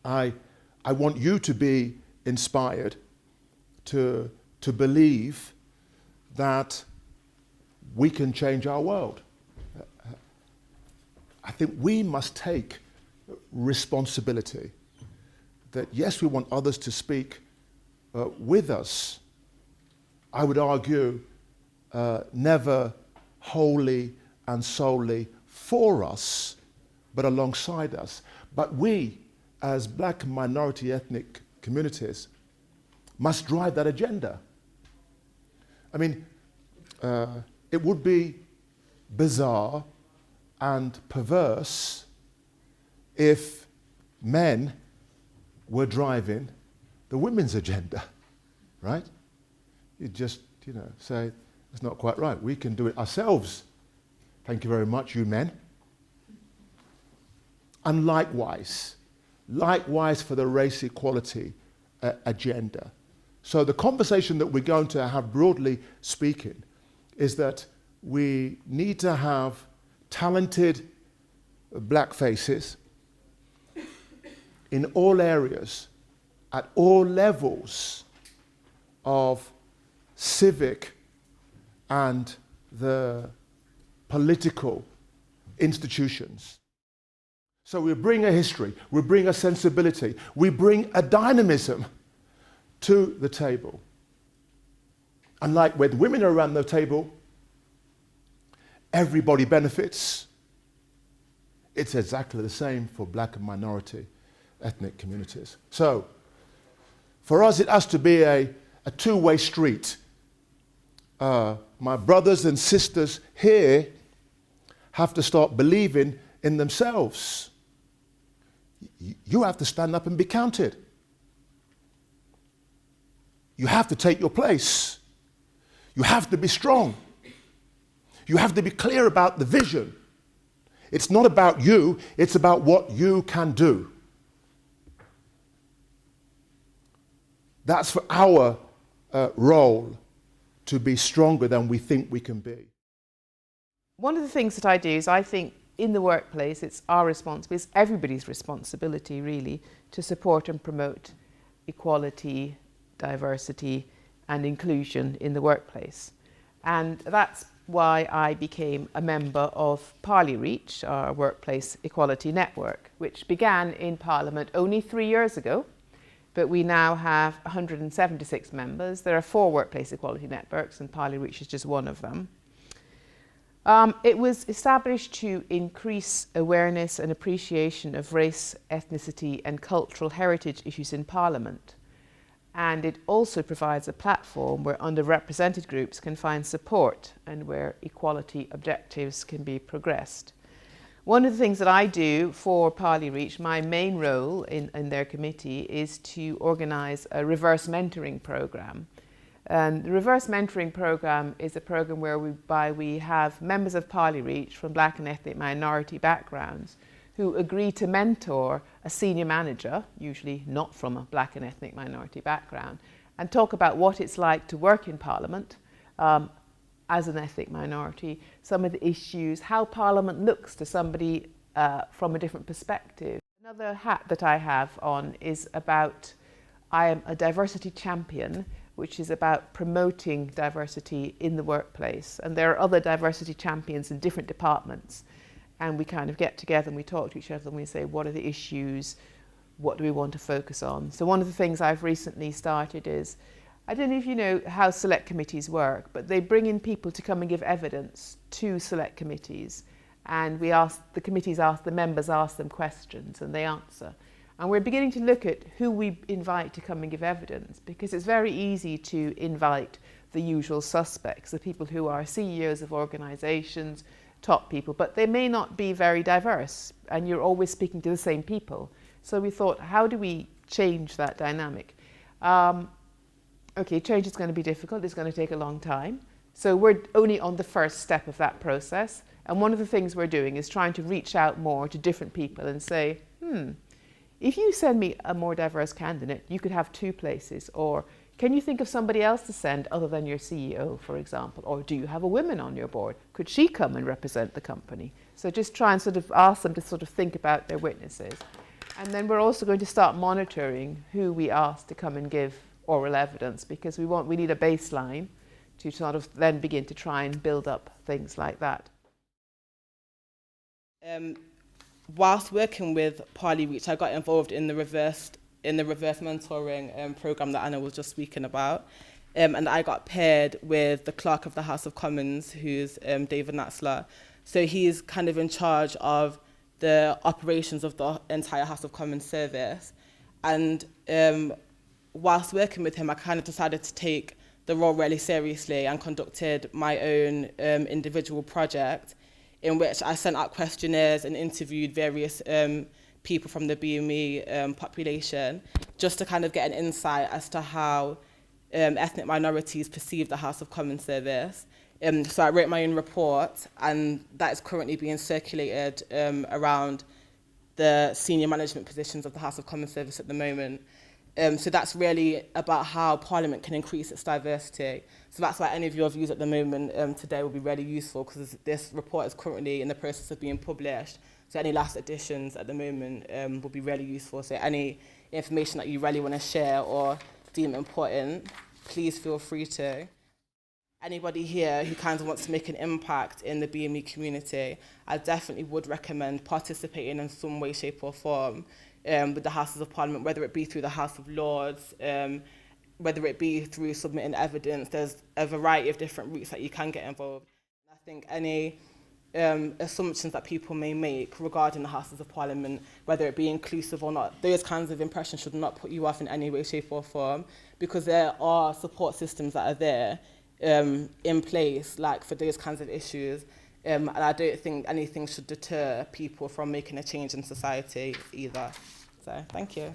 I want you to be inspired to believe that we can change our world. I think we must take responsibility that, yes, we want others to speak with us. I would argue never wholly and solely for us, but alongside us. But we, as black and minority ethnic communities, must drive that agenda. I mean, it would be bizarre and perverse if men were driving the women's agenda, right? You just, say, it's not quite right. We can do it ourselves. Thank you very much, you men. And likewise for the race equality agenda. So the conversation that we're going to have, broadly speaking, is that we need to have talented black faces in all areas, at all levels of civic and the political institutions. So we bring a history, we bring a sensibility, we bring a dynamism to the table. And like with women around the table, everybody benefits. It's exactly the same for black and minority ethnic communities. So for us, it has to be a two-way street. My brothers and sisters here have to start believing in themselves. You have to stand up and be counted. You have to take your place. You have to be strong. You have to be clear about the vision. It's not about you, it's about what you can do. That's for our role to be stronger than we think we can be. One of the things that I do is I think in the workplace it's our responsibility, it's everybody's responsibility really, to support and promote equality, diversity and inclusion in the workplace. And that's why I became a member of ParliREACH, our workplace equality network, which began in Parliament only 3 years ago, but we now have 176 members. There are 4 workplace equality networks and ParliREACH is just one of them. It was established to increase awareness and appreciation of race, ethnicity and cultural heritage issues in Parliament. And it also provides a platform where underrepresented groups can find support and where equality objectives can be progressed. One of the things that I do for ParliREACH, my main role in their committee, is to organise a reverse mentoring programme. And the reverse mentoring programme is a programme whereby we have members of ParliREACH from black and ethnic minority backgrounds who agree to mentor a senior manager, usually not from a black and ethnic minority background, and talk about what it's like to work in Parliament as an ethnic minority, some of the issues, how Parliament looks to somebody from a different perspective. Another hat that I have on is about, I am a diversity champion, which is about promoting diversity in the workplace. And there are other diversity champions in different departments. And we kind of get together and we talk to each other and we say, what are the issues? What do we want to focus on? So one of the things I've recently started is, I don't know if you know how select committees work, but they bring in people to come and give evidence to select committees. And we ask, the members ask them questions and they answer. And we're beginning to look at who we invite to come and give evidence, because it's very easy to invite the usual suspects, the people who are CEOs of organisations, top people, but they may not be very diverse and you're always speaking to the same people. So we thought, how do we change that dynamic? Okay, change is going to be difficult, it's going to take a long time. So we're only on the first step of that process. And one of the things we're doing is trying to reach out more to different people and say, if you send me a more diverse candidate, you could have 2 places. Or can you think of somebody else to send other than your CEO, for example? Or do you have a woman on your board? Could she come and represent the company? So just try and sort of ask them to sort of think about their witnesses. And then we're also going to start monitoring who we ask to come and give oral evidence, because we need a baseline to sort of then begin to try and build up things like that. Whilst working with ParliREACH, I got involved in the reverse mentoring programme that Anna was just speaking about. And I got paired with the Clerk of the House of Commons, who's David Natzler. So he's kind of in charge of the operations of the entire House of Commons service. And whilst working with him, I kind of decided to take the role really seriously and conducted my own individual project in which I sent out questionnaires and interviewed various people from the BAME population, just to kind of get an insight as to how ethnic minorities perceive the House of Commons service. So I wrote my own report, and that is currently being circulated around the senior management positions of the House of Commons service at the moment. So that's really about how Parliament can increase its diversity. So that's why any of your views at the moment today will be really useful, because this report is currently in the process of being published. So any last additions at the moment will be really useful. So any information that you really want to share or deem important, please feel free to. Anybody here who kind of wants to make an impact in the BME community, I definitely would recommend participating in some way, shape or form with the Houses of Parliament, whether it be through the House of Lords, whether it be through submitting evidence. There's a variety of different routes that you can get involved. I think any assumptions that people may make regarding the Houses of Parliament, whether it be inclusive or not, those kinds of impressions should not put you off in any way, shape or form, because there are support systems that are there in place, like for those kinds of issues. And I don't think anything should deter people from making a change in society either. So, thank you.